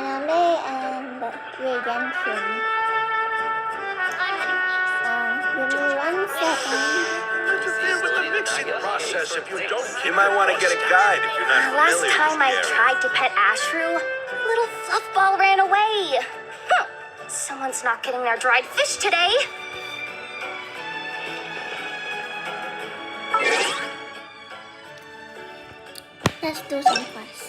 anime and play Genshin. Give me 1 second. Interfere with the mixing process if you don't. You might want to get a guide if you're not familiar Last time I with the area. tried to pet Ashru, little fluffball ran away. Someone's not getting their dried fish today. Let's do some quests.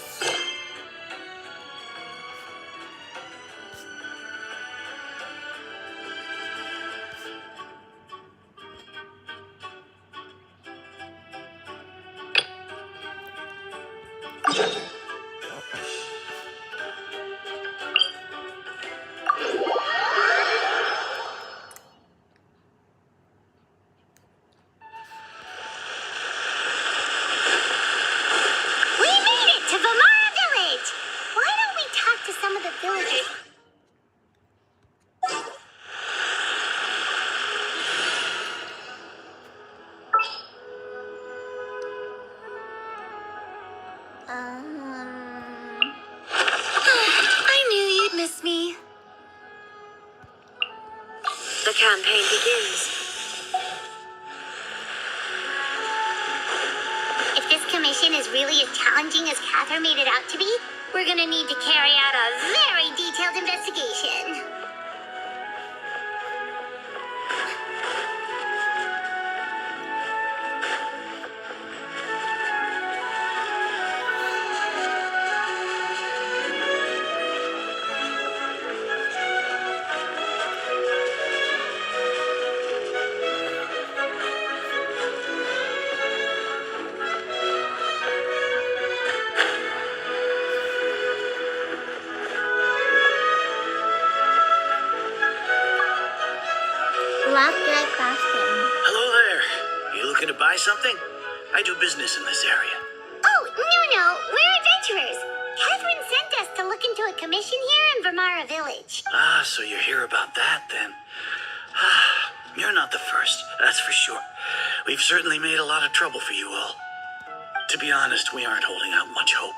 I knew you'd miss me. The campaign begins. If this commission is really as challenging as Catherine made it out to be, we're gonna need to carry out a very detailed investigation. Walk right past him. Hello there. You looking to buy something? I do business in this area. Oh, no, we're adventurers. Catherine sent us to look into a commission here in Vermara Village. Ah, so you're here about that then. You're not the first, that's for sure. We've certainly made a lot of trouble for you all. To be honest, we aren't holding out much hope.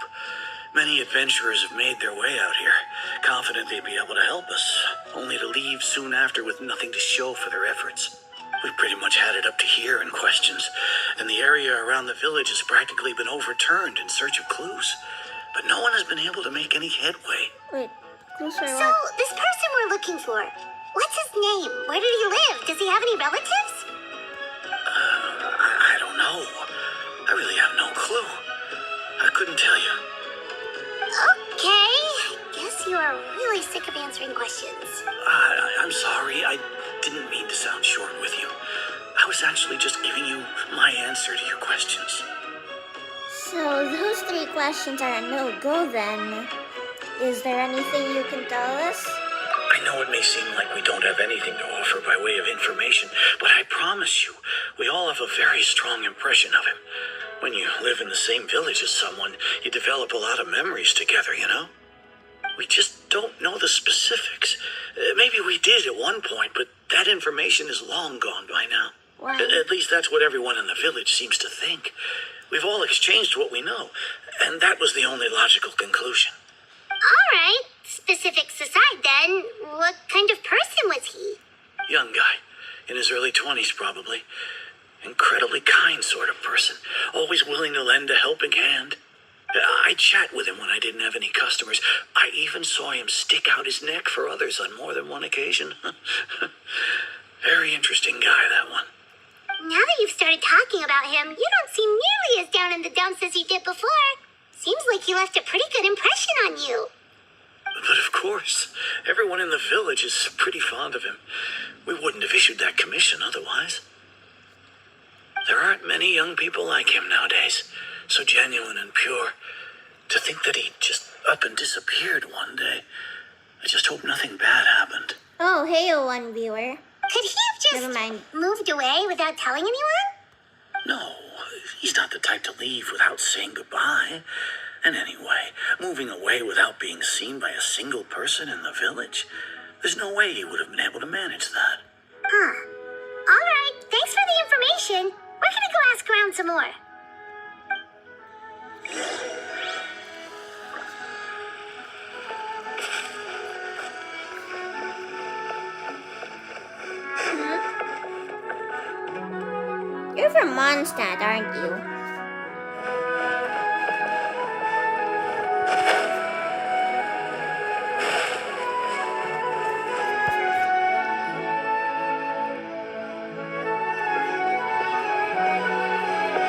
Many adventurers have made their way out here, confident they'd be able to help us, only to leave soon after with nothing to show for their efforts. We've pretty much had it up to here in questions, and the area around the village has practically been overturned in search of clues. But no one has been able to make any headway. Wait, clues for So, what? this person we're looking for, what's his name? Where did he live? Does he have any relatives? I don't know. I really have no clue. I couldn't tell you. Okay, guess you are really sick of answering questions. I'm sorry. I didn't mean to sound short with you. I was actually just giving you my answer to your questions. So those 3 questions are a no-go then. Is there anything you can tell us? I know it may seem like we don't have anything to offer by way of information, but I promise you, we all have a very strong impression of him. When you live in the same village as someone, you develop a lot of memories together, you know? We just don't know the specifics. Maybe we did at one point, but that information is long gone by now. Why? At least that's what everyone in the village seems to think. We've all exchanged what we know, and that was the only logical conclusion. All right, specifics aside then, what kind of person was he? Young guy, in his early 20s probably. Incredibly kind sort of person, always willing to lend a helping hand. I'd chat with him when I didn't have any customers. I even saw him stick out his neck for others on more than one occasion. Very interesting guy, that one. Now that you've started talking about him, you don't seem nearly as down in the dumps as you did before. Seems like he left a pretty good impression on you. But of course, everyone in the village is pretty fond of him. We wouldn't have issued that commission otherwise. There aren't many young people like him nowadays, so genuine and pure. To think that he just up and disappeared one day. I just hope nothing bad happened. Oh, hey, O1 viewer. Could he have Never just mind. moved away without telling anyone? No, he's not the type to leave without saying goodbye. And anyway, moving away without being seen by a single person in the village, there's no way he would have been able to manage that. Huh. All right, thanks for the information. We're gonna go ask around some more. from Mondstadt, aren't you?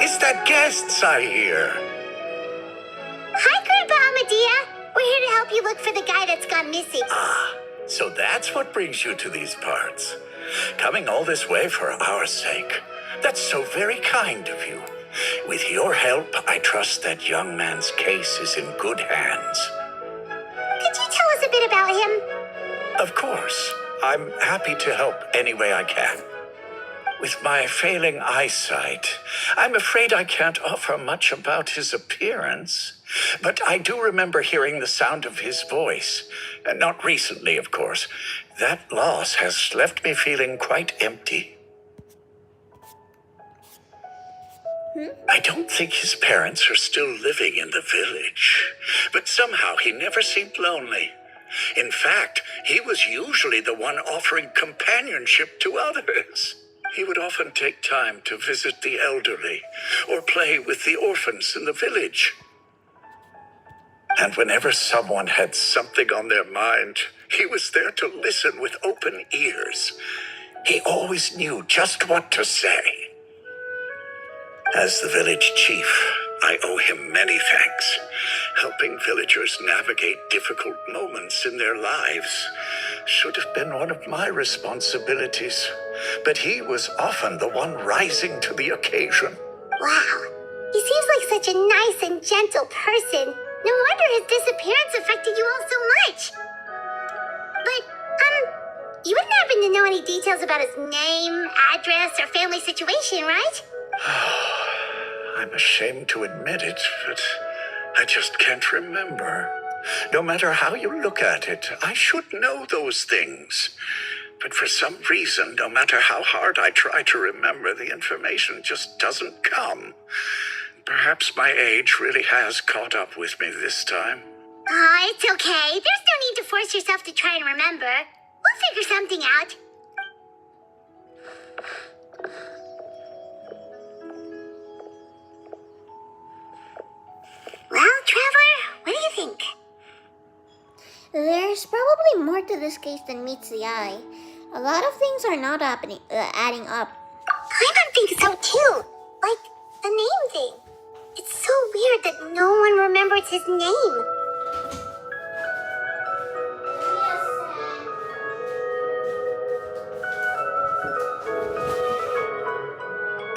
It's the guests I hear. Hi, Grandpa Amadea. We're here to help you look for the guy that's gone missing. Ah, so that's what brings you to these parts. Coming all this way for our sake. That's so very kind of you. With your help, I trust that young man's case is in good hands. Could you tell us a bit about him? Of course, I'm happy to help any way I can. With my failing eyesight, I'm afraid I can't offer much about his appearance. But I do remember hearing the sound of his voice. Not recently, of course. That loss has left me feeling quite empty. I don't think his parents are still living in the village. But somehow he never seemed lonely. In fact, he was usually the one offering companionship to others. He would often take time to visit the elderly or play with the orphans in the village. And whenever someone had something on their mind, he was there to listen with open ears. He always knew just what to say. As the village chief, I owe him many thanks. Helping villagers navigate difficult moments in their lives should have been one of my responsibilities. But he was often the one rising to the occasion. Wow. He seems like such a nice and gentle person. No wonder his disappearance affected you all so much. But, you wouldn't happen to know any details about his name, address, or family situation, right? I'm ashamed to admit it, but I just can't remember. No matter how you look at it, I should know those things. But for some reason, no matter how hard I try to remember, the information just doesn't come. Perhaps my age really has caught up with me this time. It's okay. There's no need to force yourself to try and remember. We'll figure something out. Well, Trevor, what do you think? There's probably more to this case than meets the eye. A lot of things are not adding up. I don't think so, too. Like, the name thing. It's so weird that no one remembers his name.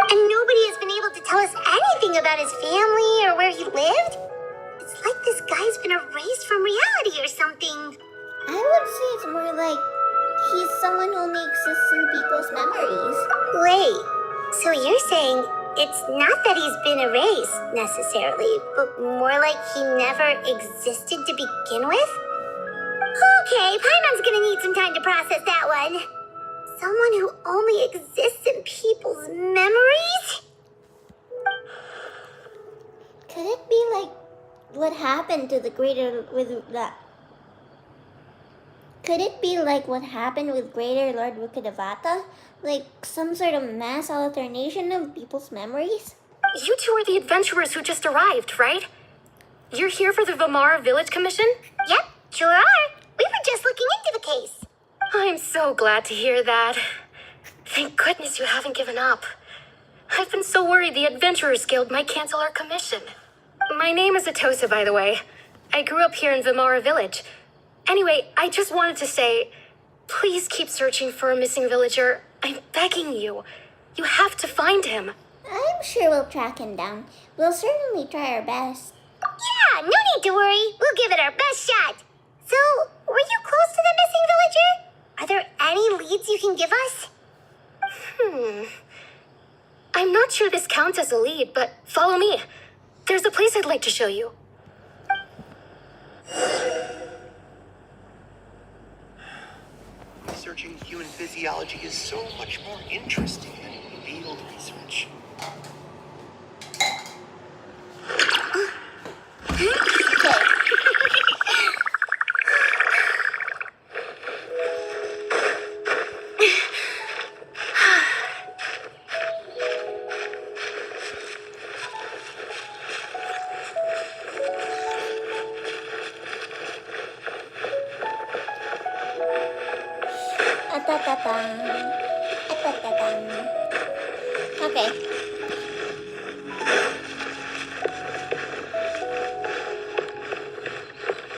And nobody has been able to tell us anything about his family or where he lived. It's like this guy's been erased from reality or something. I would say it's more like he's someone who only exists in people's memories. Wait, so you're saying it's not that he's been erased, necessarily, but more like he never existed to begin with? Okay, Paimon's gonna need some time to process that one. Someone who only exists in people's memories? Could it be like what happened to the greater with that? Could it be like what happened with Greater Lord Rukkhadevata? Like some sort of mass alternation of people's memories? You two are the adventurers who just arrived, right? You're here for the Vamara Village Commission? Yep, sure are. We were just looking into the case. I'm so glad to hear that. Thank goodness you haven't given up. I've been so worried the Adventurers Guild might cancel our commission. My name is Atosa, by the way. I grew up here in Vamara Village. Anyway, I just wanted to say, please keep searching for a missing villager. I'm begging you. You have to find him. I'm sure we'll track him down. We'll certainly try our best. Yeah, no need to worry. We'll give it our best shot. So, were you close to the missing villager? Are there any leads you can give us? I'm not sure this counts as a lead, but follow me. There's a place I'd like to show you. Researching human physiology is so much more interesting than field research. Okay.